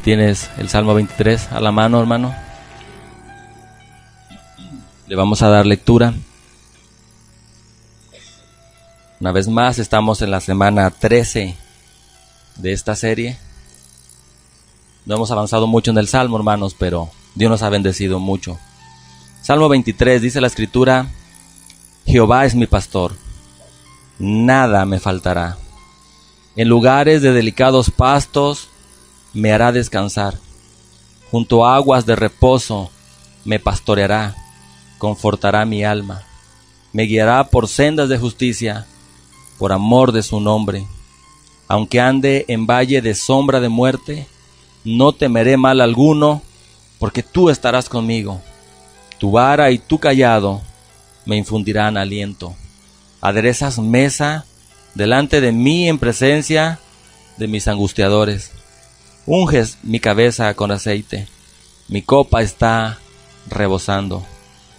tienes el Salmo 23 a la mano, hermano, le vamos a dar lectura. Una vez más, estamos en la semana 13 de esta serie. No hemos avanzado mucho en el Salmo, hermanos, pero Dios nos ha bendecido mucho. Salmo 23, dice la Escritura: Jehová es mi pastor, nada me faltará. En lugares de delicados pastos me hará descansar. Junto a aguas de reposo me pastoreará, confortará mi alma. Me guiará por sendas de justicia, por amor de su nombre. Aunque ande en valle de sombra de muerte, no temeré mal alguno, porque tú estarás conmigo. Tu vara y tu cayado me infundirán aliento. Aderezas mesa delante de mí en presencia de mis angustiadores. Unges mi cabeza con aceite, mi copa está rebosando.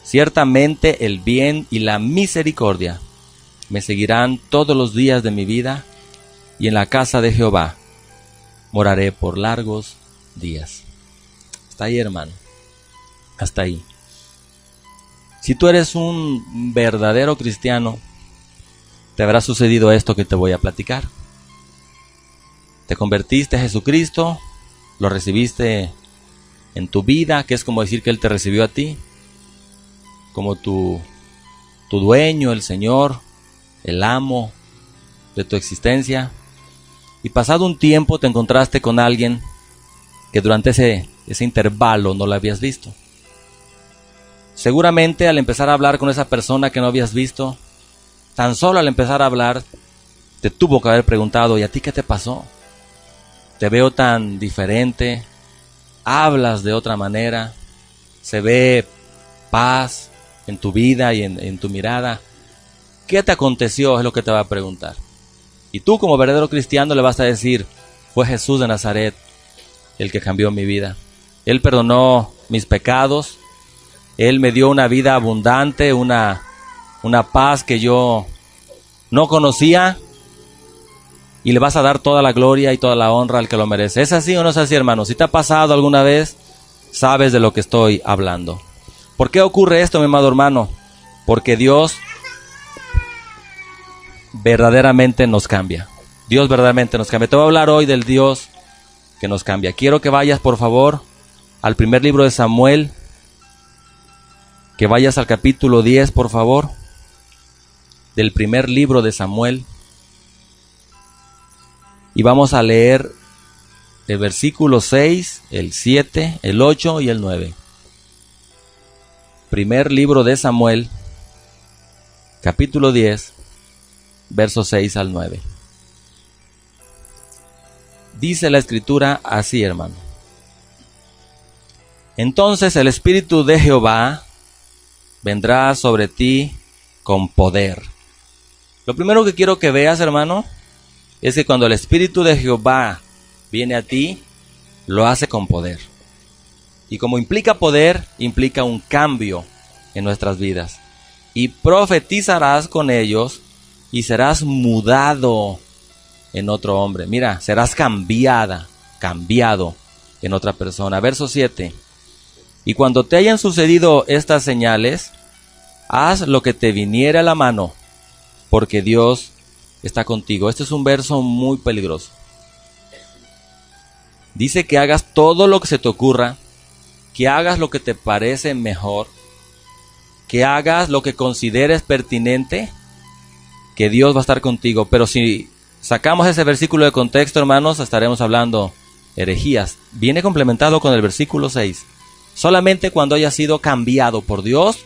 Ciertamente el bien y la misericordia me seguirán todos los días de mi vida, y en la casa de Jehová moraré por largos días. Hasta ahí, hermano. Hasta ahí. Si tú eres un verdadero cristiano, te habrá sucedido esto que te voy a platicar. Te convertiste a Jesucristo, lo recibiste en tu vida, que es como decir que Él te recibió a ti, como tu dueño, el Señor, el amo de tu existencia. Y pasado un tiempo te encontraste con alguien que durante ese intervalo no lo habías visto. Seguramente al empezar a hablar con esa persona que no habías visto, tan solo al empezar a hablar, te tuvo que haber preguntado: ¿y a ti qué te pasó? Te veo tan diferente, hablas de otra manera, se ve paz en tu vida y en tu mirada. ¿Qué te aconteció? Es lo que te va a preguntar. Y tú, como verdadero cristiano, le vas a decir: fue Jesús de Nazaret el que cambió mi vida. Él perdonó mis pecados, Él me dio una vida abundante, una paz que yo no conocía, y le vas a dar toda la gloria y toda la honra al que lo merece. ¿Es así o no es así, hermano? Si te ha pasado alguna vez, sabes de lo que estoy hablando. ¿Por qué ocurre esto, mi amado hermano? Porque Dios verdaderamente nos cambia. Dios verdaderamente nos cambia. Te voy a hablar hoy del Dios que nos cambia. Quiero que vayas, por favor, al primer libro de Samuel. Que vayas al capítulo 10, por favor. Del primer libro de Samuel. Y vamos a leer el versículo 6, el 7, el 8 y el 9. Primer libro de Samuel, capítulo 10, versos 6 al 9. Dice la Escritura así, hermano: Entonces el Espíritu de Jehová vendrá sobre ti con poder. Lo primero que quiero que veas, hermano, es que cuando el Espíritu de Jehová viene a ti, lo hace con poder. Y como implica poder, implica un cambio en nuestras vidas. Y profetizarás con ellos y serás mudado en otro hombre. Mira, serás cambiado en otra persona. Verso 7. Y cuando te hayan sucedido estas señales, haz lo que te viniera a la mano, porque Dios está contigo. Este es un verso muy peligroso. Dice que hagas todo lo que se te ocurra, que hagas lo que te parece mejor, que hagas lo que consideres pertinente, que Dios va a estar contigo. Pero si sacamos ese versículo de contexto, hermanos, estaremos hablando herejías. Viene complementado con el versículo 6. Solamente cuando haya sido cambiado por Dios,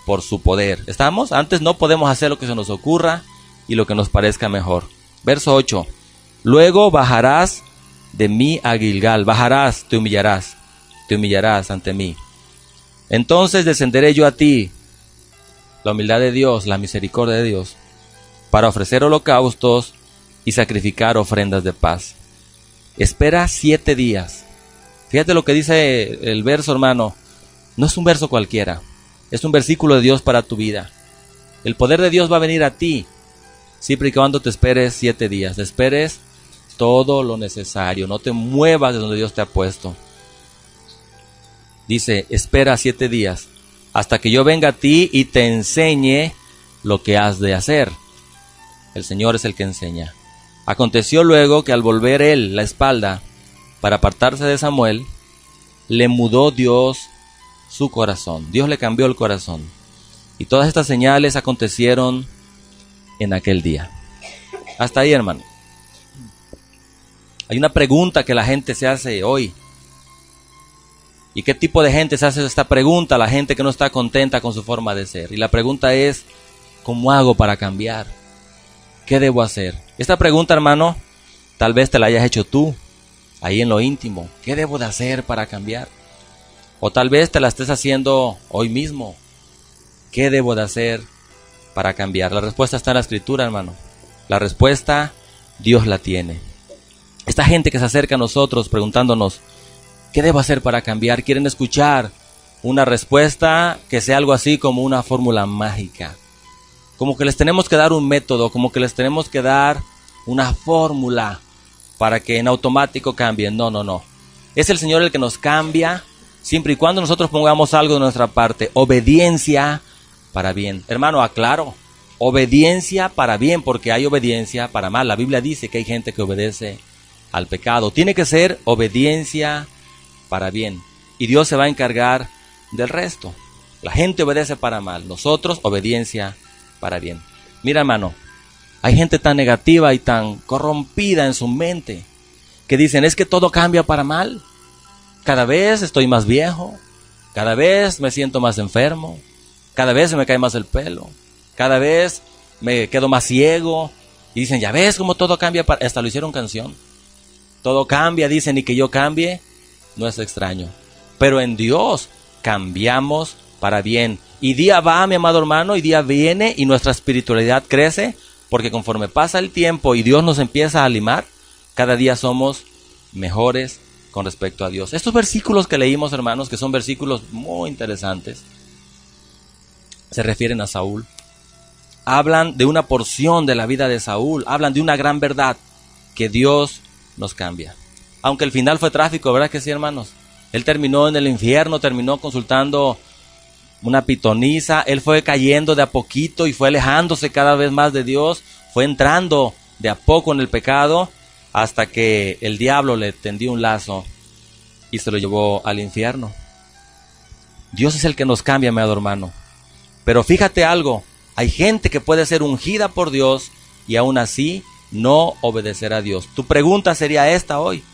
por su poder. ¿Estamos? Antes no podemos hacer lo que se nos ocurra y lo que nos parezca mejor. Verso 8. Luego bajarás de mí a Gilgal. Bajarás, te humillarás ante mí. Entonces descenderé yo a ti, la humildad de Dios, la misericordia de Dios, para ofrecer holocaustos y sacrificar ofrendas de paz. Espera 7 días. Fíjate lo que dice el verso, hermano. No es un verso cualquiera. Es un versículo de Dios para tu vida. El poder de Dios va a venir a ti, siempre y cuando te esperes 7 días. Esperes todo lo necesario. No te muevas de donde Dios te ha puesto. Dice, espera 7 días hasta que yo venga a ti y te enseñe lo que has de hacer. El Señor es el que enseña. Aconteció luego que al volver él la espalda para apartarse de Samuel, le mudó Dios su corazón. Dios le cambió el corazón. Y todas estas señales acontecieron en aquel día. Hasta ahí, hermano. Hay una pregunta que la gente se hace hoy. ¿Y qué tipo de gente se hace esta pregunta? La gente que no está contenta con su forma de ser. Y la pregunta es, ¿cómo hago para cambiar? ¿Qué debo hacer? Esta pregunta, hermano, tal vez te la hayas hecho tú, ahí en lo íntimo. ¿Qué debo de hacer para cambiar? O tal vez te la estés haciendo hoy mismo. ¿Qué debo de hacer para cambiar? La respuesta está en la Escritura, hermano. La respuesta, Dios la tiene. Esta gente que se acerca a nosotros preguntándonos, ¿qué debo hacer para cambiar? Quieren escuchar una respuesta que sea algo así como una fórmula mágica. Como que les tenemos que dar un método, como que les tenemos que dar una fórmula para que en automático cambien. No. Es el Señor el que nos cambia siempre y cuando nosotros pongamos algo de nuestra parte. Obediencia para bien. Hermano, aclaro. Obediencia para bien, porque hay obediencia para mal. La Biblia dice que hay gente que obedece al pecado. Tiene que ser obediencia para bien. Y Dios se va a encargar del resto. La gente obedece para mal. Nosotros, obediencia para bien. Mira, hermano, hay gente tan negativa y tan corrompida en su mente que dicen, es que todo cambia para mal. Cada vez estoy más viejo. Cada vez me siento más enfermo. Cada vez se me cae más el pelo. Cada vez me quedo más ciego. Y dicen, ya ves cómo todo cambia. Hasta lo hicieron canción. Todo cambia, dicen, y que yo cambie no es extraño. Pero en Dios cambiamos para bien. Y día va, mi amado hermano, y día viene, y nuestra espiritualidad crece, porque conforme pasa el tiempo y Dios nos empieza a limar, cada día somos mejores con respecto a Dios. Estos versículos que leímos, hermanos, que son versículos muy interesantes, se refieren a Saúl. Hablan de una porción de la vida de Saúl, hablan de una gran verdad, que Dios nos cambia. Aunque el final fue trágico, ¿verdad que sí, hermanos? Él terminó en el infierno, terminó consultando una pitonisa, él fue cayendo de a poquito y fue alejándose cada vez más de Dios, fue entrando de a poco en el pecado, hasta que el diablo le tendió un lazo y se lo llevó al infierno. Dios es el que nos cambia, mi amado hermano. Pero fíjate algo, hay gente que puede ser ungida por Dios y aún así no obedecer a Dios. Tu pregunta sería esta hoy.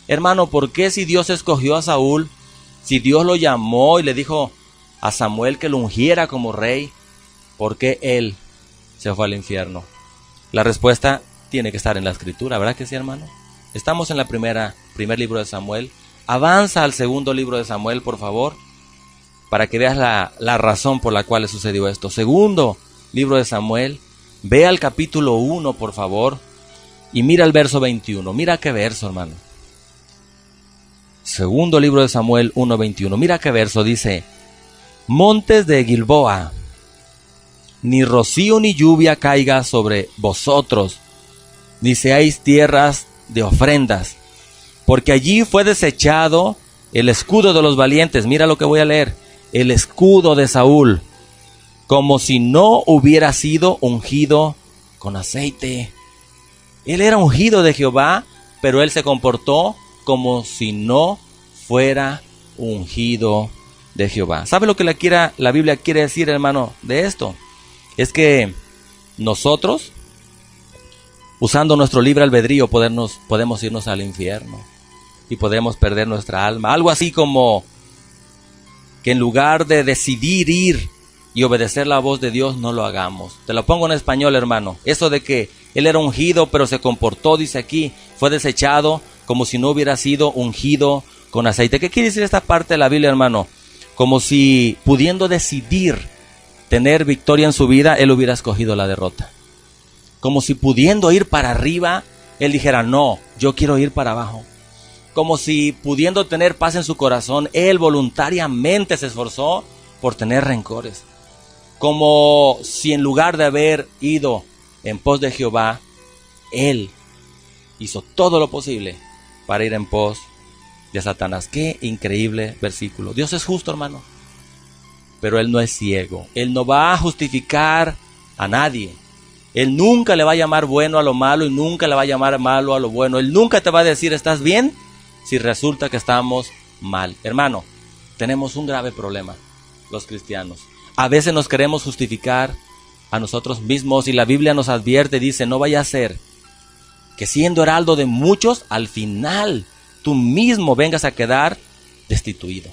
Hermano, ¿por qué si Dios escogió a Saúl, si Dios lo llamó y le dijo a Samuel que lo ungiera como rey, por qué él se fue al infierno? La respuesta tiene que estar en la Escritura, ¿verdad que sí, hermano? Estamos en la primer libro de Samuel. Avanza al segundo libro de Samuel, por favor, para que veas la razón por la cual le sucedió esto. Segundo libro de Samuel, ve al capítulo 1, por favor, y mira el verso 21. Mira qué verso, hermano. Segundo libro de Samuel 1:21. Mira qué verso dice: Montes de Gilboa, ni rocío ni lluvia caiga sobre vosotros, ni seáis tierras de ofrendas, porque allí fue desechado el escudo de los valientes. Mira lo que voy a leer: el escudo de Saúl, como si no hubiera sido ungido con aceite. Él era ungido de Jehová, pero él se comportó como si no fuera ungido de Jehová. ¿Sabe lo que la Biblia quiere decir, hermano, de esto? Es que nosotros, usando nuestro libre albedrío, podemos irnos al infierno y podemos perder nuestra alma. Algo así como que en lugar de decidir ir y obedecer la voz de Dios, no lo hagamos. Te lo pongo en español, hermano. Eso de que él era ungido, pero se comportó, dice aquí, fue desechado como si no hubiera sido ungido con aceite. ¿Qué quiere decir esta parte de la Biblia, hermano? Como si pudiendo decidir tener victoria en su vida, él hubiera escogido la derrota. Como si pudiendo ir para arriba, él dijera, no, yo quiero ir para abajo. Como si pudiendo tener paz en su corazón, él voluntariamente se esforzó por tener rencores. Como si en lugar de haber ido en pos de Jehová, él hizo todo lo posible para ir en pos de Satanás. Qué increíble versículo. Dios es justo, hermano, pero Él no es ciego. Él no va a justificar a nadie. Él nunca le va a llamar bueno a lo malo y nunca le va a llamar malo a lo bueno. Él nunca te va a decir estás bien si resulta que estamos mal. Hermano, tenemos un grave problema los cristianos. A veces nos queremos justificar a nosotros mismos y la Biblia nos advierte, dice, no vaya a ser que siendo heraldo de muchos, al final tú mismo vengas a quedar destituido.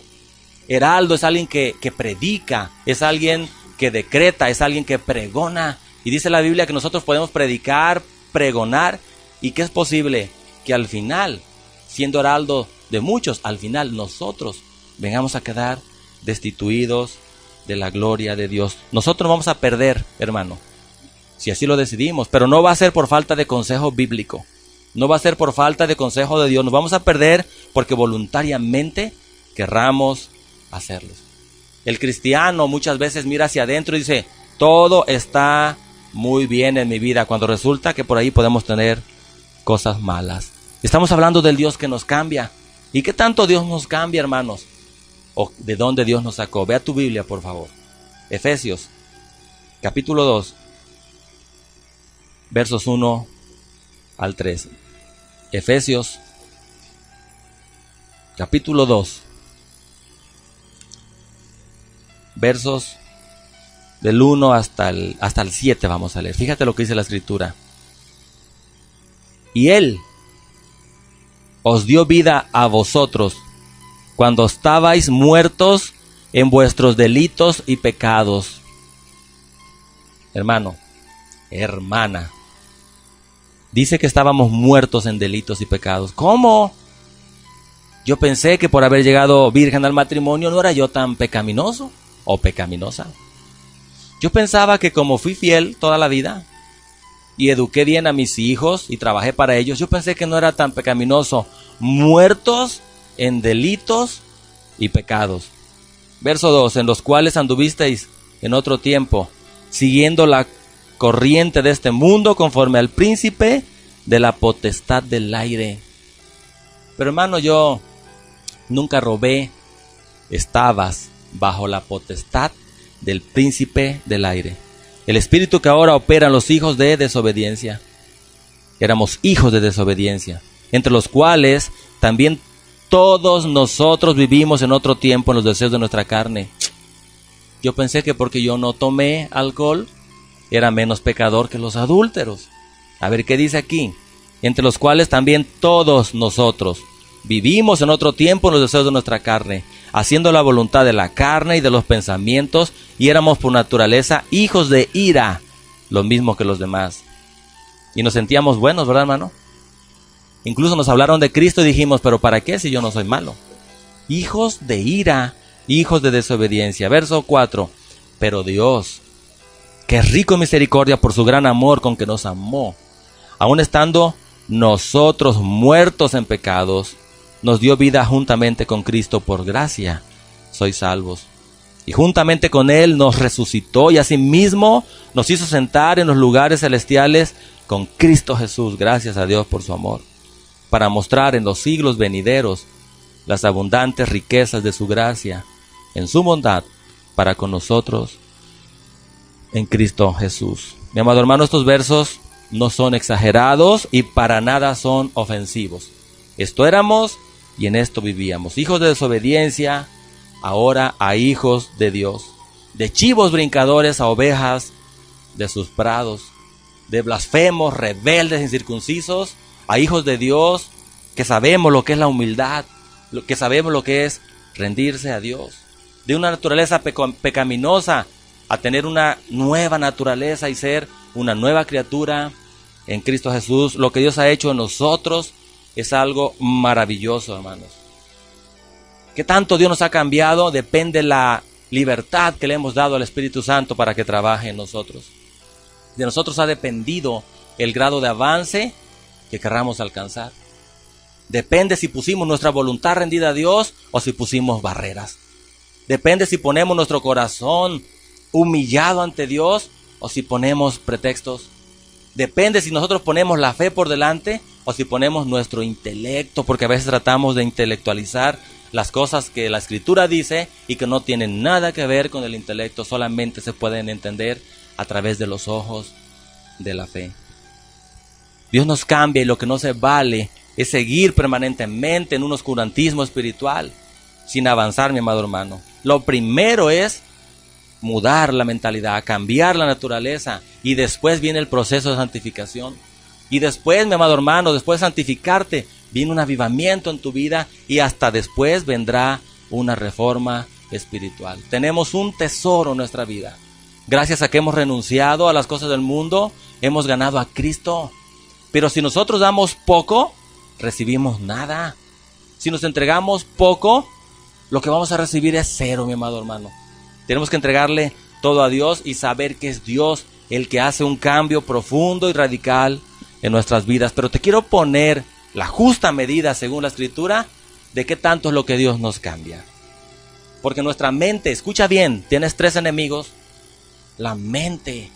Heraldo es alguien que predica, es alguien que decreta, es alguien que pregona. Y dice la Biblia que nosotros podemos predicar, pregonar, y que es posible que al final, siendo heraldo de muchos, al final nosotros vengamos a quedar destituidos de la gloria de Dios. Nosotros vamos a perder, hermano, si así lo decidimos, pero no va a ser por falta de consejo bíblico, no va a ser por falta de consejo de Dios, nos vamos a perder porque voluntariamente querramos hacerlo. El cristiano muchas veces mira hacia adentro y dice, todo está muy bien en mi vida, cuando resulta que por ahí podemos tener cosas malas. Estamos hablando del Dios que nos cambia. ¿Y qué tanto Dios nos cambia, hermanos? ¿O de dónde Dios nos sacó? Vea tu Biblia, por favor. Efesios, capítulo 2, versos 1 al 3. Efesios, capítulo 2, versos del 1 hasta el 7 vamos a leer. Fíjate lo que dice la Escritura. Y Él os dio vida a vosotros cuando estabais muertos en vuestros delitos y pecados. Hermano, hermana, dice que estábamos muertos en delitos y pecados. ¿Cómo? Yo pensé que por haber llegado virgen al matrimonio no era yo tan pecaminoso o pecaminosa. Yo pensaba que como fui fiel toda la vida y eduqué bien a mis hijos y trabajé para ellos, yo pensé que no era tan pecaminoso. Muertos en delitos y pecados. Verso 2, en los cuales anduvisteis en otro tiempo, siguiendo la corriente de este mundo, conforme al príncipe de la potestad del aire. Pero hermano, yo nunca robé, estabas bajo la potestad del príncipe del aire, el espíritu que ahora opera en los hijos de desobediencia. Éramos hijos de desobediencia, entre los cuales también todos nosotros vivimos en otro tiempo en los deseos de nuestra carne. Yo pensé que porque yo no tomé alcohol, era menos pecador que los adúlteros. A ver, ¿qué dice aquí? Entre los cuales también todos nosotros vivimos en otro tiempo en los deseos de nuestra carne, haciendo la voluntad de la carne y de los pensamientos, y éramos por naturaleza hijos de ira, lo mismo que los demás. Y nos sentíamos buenos, ¿verdad, hermano? Incluso nos hablaron de Cristo y dijimos, ¿pero para qué si yo no soy malo? Hijos de ira, hijos de desobediencia. Verso 4, pero Dios, que es rico en misericordia por su gran amor con que nos amó, aun estando nosotros muertos en pecados, nos dio vida juntamente con Cristo. Por gracia sois salvos. Y juntamente con Él nos resucitó y asimismo nos hizo sentar en los lugares celestiales con Cristo Jesús. Gracias a Dios por su amor, para mostrar en los siglos venideros las abundantes riquezas de su gracia en su bondad para con nosotros en Cristo Jesús. Mi amado hermano, estos versos no son exagerados y para nada son ofensivos. Esto éramos y en esto vivíamos, hijos de desobediencia, ahora a hijos de Dios, de chivos brincadores a ovejas de sus prados, de blasfemos, rebeldes, incircuncisos, a hijos de Dios, que sabemos lo que es la humildad, que sabemos lo que es rendirse a Dios, de una naturaleza pecaminosa a tener una nueva naturaleza y ser una nueva criatura en Cristo Jesús. Lo que Dios ha hecho en nosotros es algo maravilloso, hermanos. ¿Qué tanto Dios nos ha cambiado? Depende la libertad que le hemos dado al Espíritu Santo para que trabaje en nosotros. De nosotros ha dependido el grado de avance que querramos alcanzar. Depende si pusimos nuestra voluntad rendida a Dios o si pusimos barreras. Depende si ponemos nuestro corazón humillado ante Dios o si ponemos pretextos. Depende si nosotros ponemos la fe por delante o si ponemos nuestro intelecto, porque a veces tratamos de intelectualizar las cosas que la Escritura dice y que no tienen nada que ver con el intelecto, solamente se pueden entender a través de los ojos de la fe. Dios nos cambia y lo que no se vale es seguir permanentemente en un oscurantismo espiritual sin avanzar, mi amado hermano. Lo primero es mudar la mentalidad, cambiar la naturaleza, y después viene el proceso de santificación. Y después, mi amado hermano, después de santificarte, viene un avivamiento en tu vida y hasta después vendrá una reforma espiritual. Tenemos un tesoro en nuestra vida. Gracias a que hemos renunciado a las cosas del mundo, hemos ganado a Cristo. Pero si nosotros damos poco, recibimos nada. Si nos entregamos poco, lo que vamos a recibir es cero, mi amado hermano. Tenemos que entregarle todo a Dios y saber que es Dios el que hace un cambio profundo y radical en nuestras vidas. Pero te quiero poner la justa medida, según la Escritura, de qué tanto es lo que Dios nos cambia. Porque nuestra mente, escucha bien, tienes 3 enemigos. La mente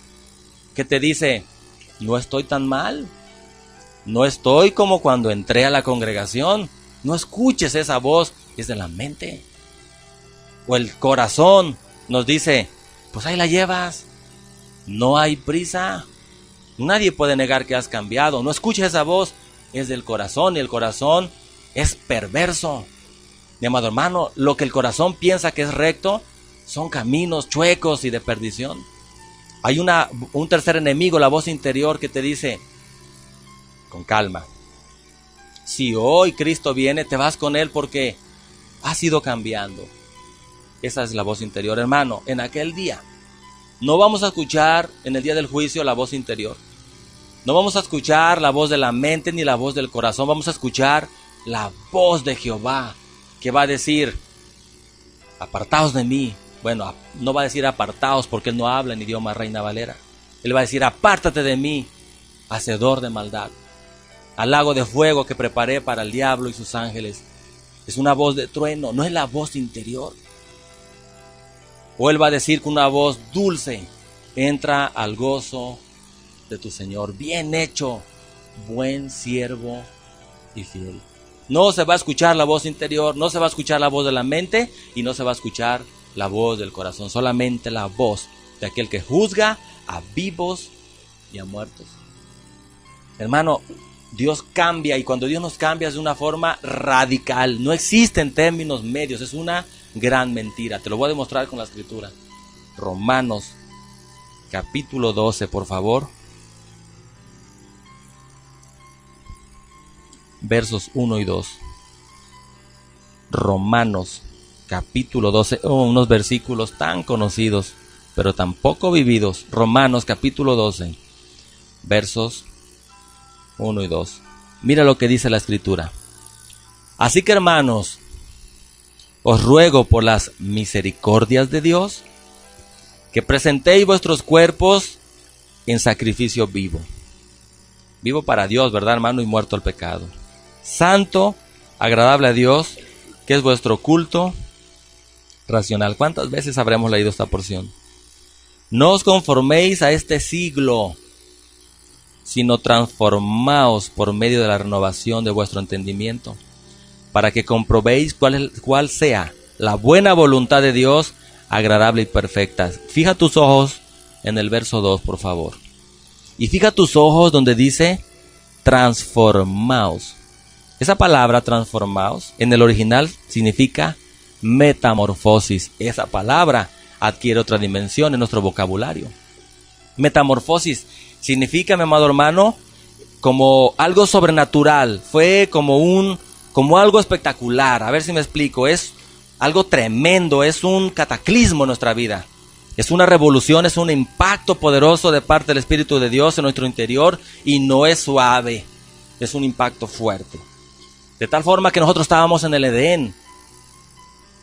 que te dice, no estoy tan mal, no estoy como cuando entré a la congregación. No escuches esa voz, es de la mente. O el corazón nos dice, pues ahí la llevas, no hay prisa, nadie puede negar que has cambiado. No escuches esa voz, es del corazón, y el corazón es perverso. Mi amado hermano, lo que el corazón piensa que es recto son caminos chuecos y de perdición. Hay un tercer enemigo, la voz interior, que te dice, con calma, si hoy Cristo viene, te vas con Él porque has ido cambiando. Esa es la voz interior, hermano. En aquel día no vamos a escuchar, en el día del juicio, la voz interior. No vamos a escuchar la voz de la mente ni la voz del corazón. Vamos a escuchar la voz de Jehová, que va a decir, apartaos de mí. Bueno, no va a decir apartaos porque Él no habla en idioma Reina Valera. Él va a decir, apártate de mí, hacedor de maldad. Al lago de fuego que preparé para el diablo y sus ángeles. Es una voz de trueno, no es la voz interior. O Él va a decir con una voz dulce, entra al gozo de tu Señor. Bien hecho, buen siervo y fiel. No se va a escuchar la voz interior, no se va a escuchar la voz de la mente y no se va a escuchar la voz del corazón. Solamente la voz de aquel que juzga a vivos y a muertos. Hermano, Dios cambia, y cuando Dios nos cambia es de una forma radical. No existen términos medios, es una gran mentira. Te lo voy a demostrar con la Escritura. Romanos capítulo 12, por favor. Versos 1 y 2. Romanos capítulo 12, unos versículos tan conocidos, pero tan poco vividos. Romanos capítulo 12, versos 1 y 2. Mira lo que dice la Escritura. Así que, hermanos, os ruego por las misericordias de Dios, que presentéis vuestros cuerpos en sacrificio vivo. Vivo para Dios, ¿verdad, hermano? Y muerto al pecado. Santo, agradable a Dios, que es vuestro culto racional. ¿Cuántas veces habremos leído esta porción? No os conforméis a este siglo, sino transformaos por medio de la renovación de vuestro entendimiento, para que comprobéis cuál sea la buena voluntad de Dios, agradable y perfecta. Fija tus ojos en el verso 2, por favor. Y fija tus ojos donde dice transformaos. Esa palabra transformaos en el original significa metamorfosis. Esa palabra adquiere otra dimensión en nuestro vocabulario. Metamorfosis significa, mi amado hermano, como algo sobrenatural. Fue como algo espectacular. A ver si me explico. Es algo tremendo, es un cataclismo en nuestra vida. Es una revolución, es un impacto poderoso de parte del Espíritu de Dios en nuestro interior, y no es suave, es un impacto fuerte. De tal forma que nosotros estábamos en el Edén,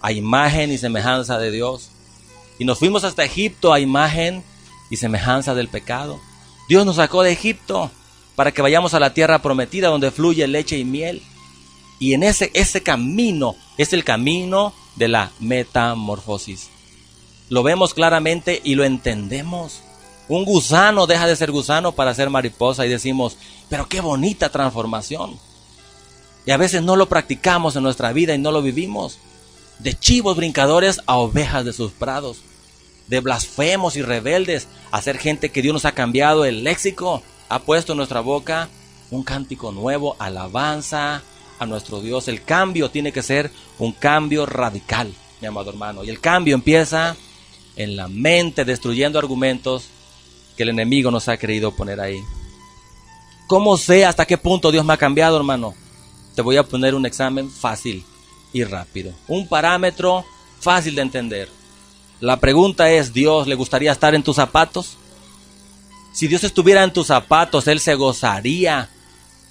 a imagen y semejanza de Dios, y nos fuimos hasta Egipto a imagen y semejanza del pecado. Dios nos sacó de Egipto para que vayamos a la tierra prometida donde fluye leche y miel. Y en ese camino es el camino de la metamorfosis. Lo vemos claramente y lo entendemos. Un gusano deja de ser gusano para ser mariposa y decimos, pero qué bonita transformación. Y a veces no lo practicamos en nuestra vida y no lo vivimos. De chivos brincadores a ovejas de sus prados. De blasfemos y rebeldes a ser gente que Dios nos ha cambiado el léxico. Ha puesto en nuestra boca un cántico nuevo, alabanza a nuestro Dios. El cambio tiene que ser un cambio radical, mi amado hermano. Y el cambio empieza en la mente, destruyendo argumentos que el enemigo nos ha querido poner ahí. ¿Cómo sé hasta qué punto Dios me ha cambiado, hermano? Te voy a poner un examen fácil y rápido. Un parámetro fácil de entender. La pregunta es, ¿Dios le gustaría estar en tus zapatos? Si Dios estuviera en tus zapatos, Él se gozaría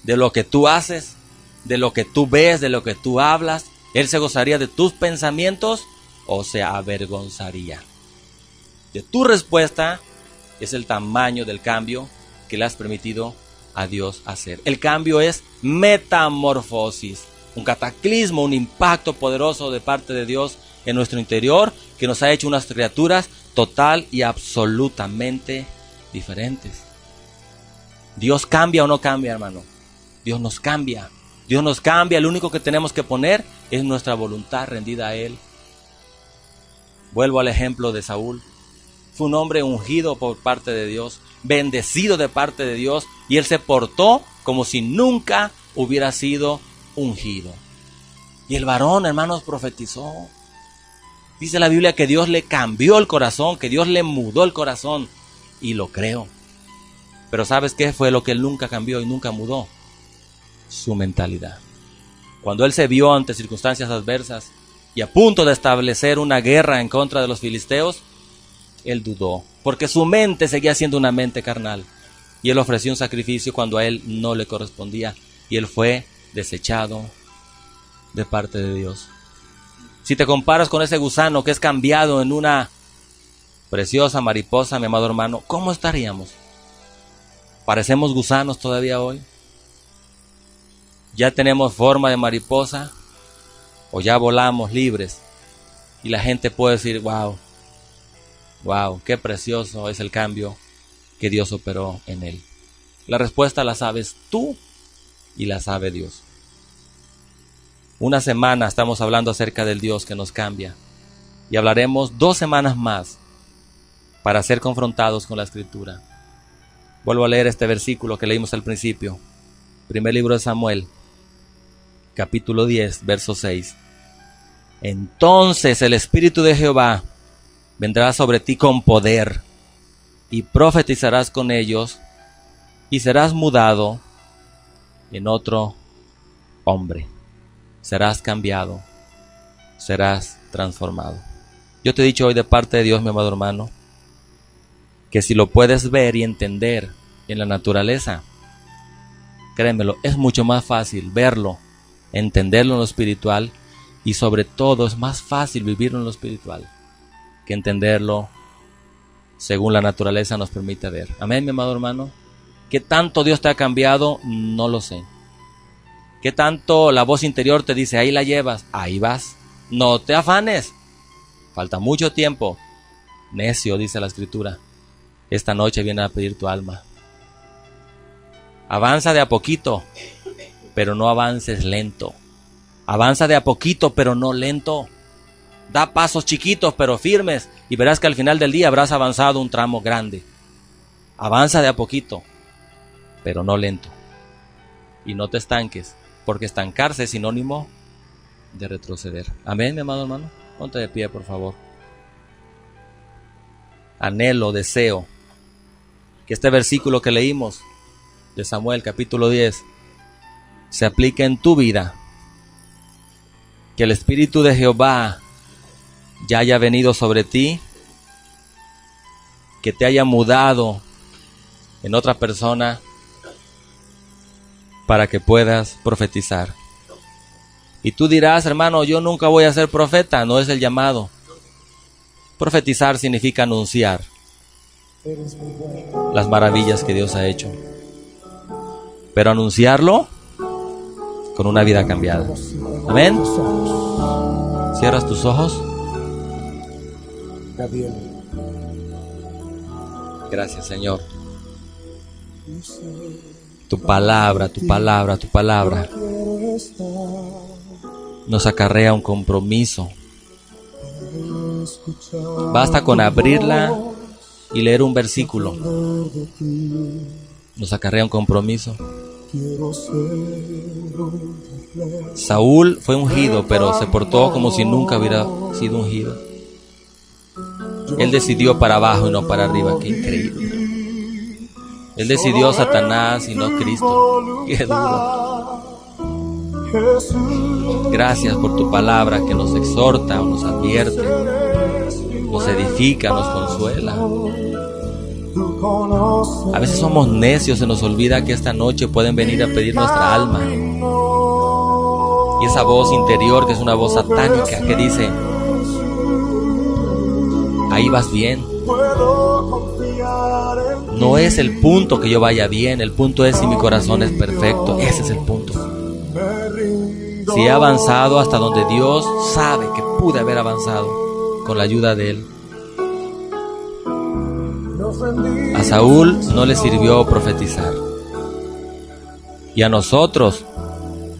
de lo que tú haces, de lo que tú ves, de lo que tú hablas. Él se gozaría de tus pensamientos o se avergonzaría. De tu respuesta es el tamaño del cambio que le has permitido a Dios hacer. El cambio es metamorfosis, un cataclismo, un impacto poderoso de parte de Dios en nuestro interior que nos ha hecho unas criaturas total y absolutamente diferentes. ¿Dios cambia o no cambia, hermano? Dios nos cambia. Dios nos cambia. Lo único que tenemos que poner es nuestra voluntad rendida a Él. Vuelvo al ejemplo de Saúl. Fue un hombre ungido por parte de Dios, bendecido de parte de Dios, y él se portó como si nunca hubiera sido ungido. Y el varón, hermanos, profetizó. Dice la Biblia que Dios le cambió el corazón, que Dios le mudó el corazón, y lo creo. Pero ¿sabes qué fue lo que él nunca cambió y nunca mudó? Su mentalidad. Cuando él se vio ante circunstancias adversas y a punto de establecer una guerra en contra de los filisteos, él dudó, porque su mente seguía siendo una mente carnal. Y él ofreció un sacrificio cuando a él no le correspondía, y él fue desechado de parte de Dios. Si te comparas con ese gusano que es cambiado en una preciosa mariposa, mi amado hermano, ¿cómo estaríamos? ¿Parecemos gusanos todavía hoy? ¿Ya tenemos forma de mariposa? ¿O ya volamos libres? Y la gente puede decir, wow, qué precioso es el cambio que Dios operó en él. La respuesta la sabes tú y la sabe Dios. Una semana estamos hablando acerca del Dios que nos cambia. Y hablaremos 2 semanas más para ser confrontados con la Escritura. Vuelvo a leer este versículo que leímos al principio. Primer libro de Samuel, capítulo 10, verso 6. Entonces el Espíritu de Jehová vendrá sobre ti con poder, y profetizarás con ellos, y serás mudado en otro hombre. Serás cambiado, serás transformado. Yo te he dicho hoy de parte de Dios, mi amado hermano, que si lo puedes ver y entender en la naturaleza, créemelo, es mucho más fácil verlo, entenderlo en lo espiritual, y sobre todo es más fácil vivirlo en lo espiritual que entenderlo según la naturaleza nos permite ver. Amén, mi amado hermano. ¿Qué tanto Dios te ha cambiado? No lo sé. ¿Qué tanto la voz interior te dice, ahí la llevas, ahí vas? No te afanes. Falta mucho tiempo. Necio, dice la Escritura. Esta noche viene a pedir tu alma. Avanza de a poquito, pero no avances lento. Avanza de a poquito, pero no lento. Da pasos chiquitos, pero firmes, y verás que al final del día habrás avanzado un tramo grande. Avanza de a poquito, pero no lento. Y no te estanques, porque estancarse es sinónimo de retroceder. Amén, mi amado hermano. Ponte de pie, por favor. Anhelo, deseo que este versículo que leímos de Samuel, capítulo 10, se aplique en tu vida. Que el Espíritu de Jehová ya haya venido sobre ti, que te haya mudado en otra persona para que puedas profetizar. Y tú dirás, hermano, yo nunca voy a ser profeta, no es el llamado. Profetizar significa anunciar las maravillas que Dios ha hecho, pero anunciarlo con una vida cambiada. Amén. Cierras tus ojos. Gabriel, Gracias, Señor. Tu palabra, tu palabra, tu palabra nos acarrea un compromiso. Basta con abrirla y leer un versículo. Nos acarrea un compromiso. Saúl fue ungido, pero se portó como si nunca hubiera sido ungido. Él decidió para abajo y no para arriba. Qué increíble. Él decidió Satanás y no Cristo. Qué duro. Gracias por tu palabra que nos exhorta, nos advierte, nos edifica, nos consuela. A veces somos necios, se nos olvida que esta noche pueden venir a pedir nuestra alma. Y esa voz interior, que es una voz satánica, que dice: ahí vas bien. No es el punto que yo vaya bien, el punto es si mi corazón es perfecto. Ese es el punto. Si he avanzado hasta donde Dios sabe que pude haber avanzado con la ayuda de Él. A Saúl no le sirvió profetizar. Y a nosotros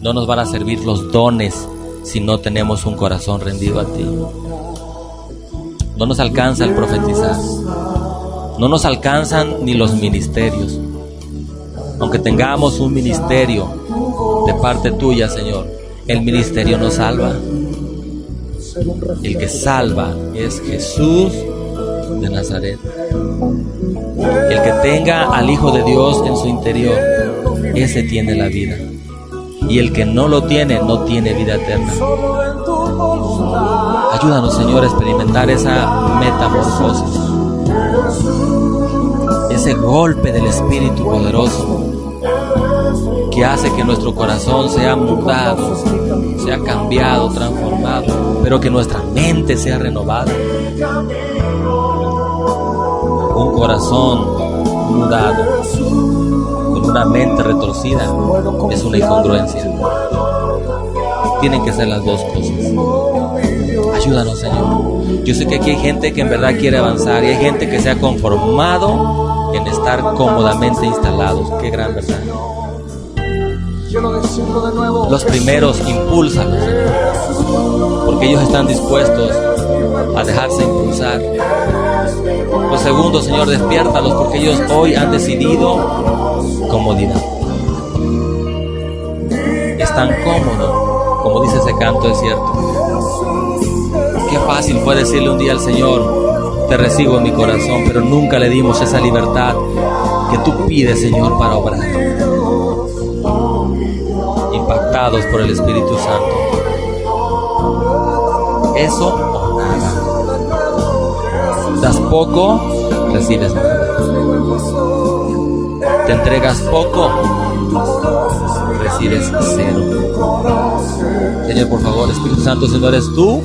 no nos van a servir los dones si no tenemos un corazón rendido a ti. No nos alcanza el profetizar. No nos alcanzan ni los ministerios. Aunque tengamos un ministerio de parte tuya, Señor, el ministerio no salva. El que salva es Jesús de Nazaret. El que tenga al Hijo de Dios en su interior, ese tiene la vida. Y el que no lo tiene, no tiene vida eterna. Ayúdanos, Señor, a experimentar esa metamorfosis, ese golpe del Espíritu poderoso que hace que nuestro corazón sea mudado, sea cambiado, transformado, pero que nuestra mente sea renovada. Un corazón mudado con una mente retorcida es una incongruencia. Tienen que ser las dos cosas. Ayúdanos, Señor. Yo sé que aquí hay gente que en verdad quiere avanzar y hay gente que se ha conformado en estar cómodamente instalados. Qué gran verdad. Los primeros, impúlsalos, Señor, porque ellos están dispuestos a dejarse impulsar. Los segundos, Señor, despiértalos, porque ellos hoy han decidido comodidad. Es tan cómodo, como dice ese canto, es cierto. Qué fácil fue decirle un día al Señor: te recibo en mi corazón, pero nunca le dimos esa libertad que tú pides, Señor, para obrar. Impactados por el Espíritu Santo. Eso o nada. Das poco, recibes nada. Te entregas poco, recibes cero. Señor, por favor, Espíritu Santo, si no eres tú,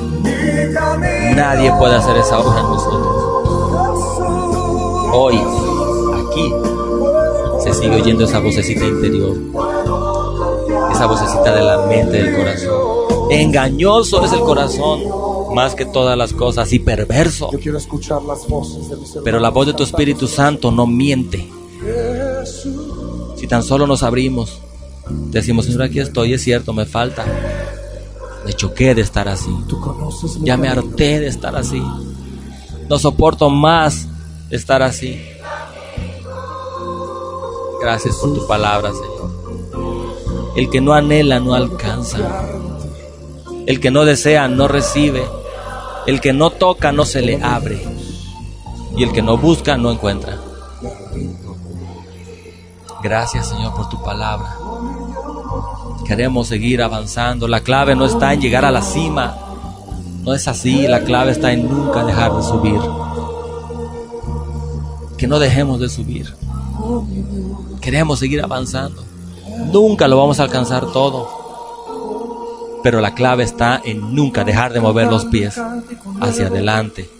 nadie puede hacer esa obra en nosotros. Hoy, aquí, se sigue oyendo esa vocecita interior, esa vocecita de la mente, del corazón. Engañoso es el corazón más que todas las cosas y perverso. Yo quiero escuchar las voces de mis hermanos. Pero la voz de tu Espíritu Santo no miente. Si tan solo nos abrimos, decimos: Señor, aquí estoy, es cierto, me falta. Me choqué de estar así. Ya me harté de estar así. No soporto más estar así. Gracias por tu palabra, Señor. El que no anhela no alcanza. El que no desea no recibe. El que no toca no se le abre. Y el que no busca no encuentra. Gracias, Señor, por tu palabra. Queremos seguir avanzando. La clave no está en llegar a la cima. No es así. La clave está en nunca dejar de subir. Que no dejemos de subir. Queremos seguir avanzando. Nunca lo vamos a alcanzar todo. Pero la clave está en nunca dejar de mover los pies hacia adelante.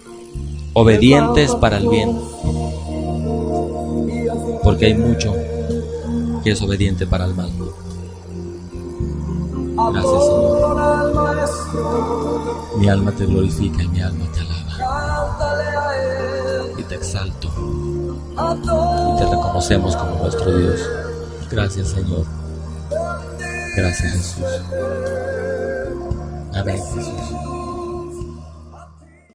Obedientes para el bien. Porque hay mucho que es obediente para el mal. Gracias, Señor. Mi alma te glorifica y mi alma te alaba. Y te exalto y te reconocemos como nuestro Dios. Gracias, Señor. Gracias, Jesús. Amén, Jesús.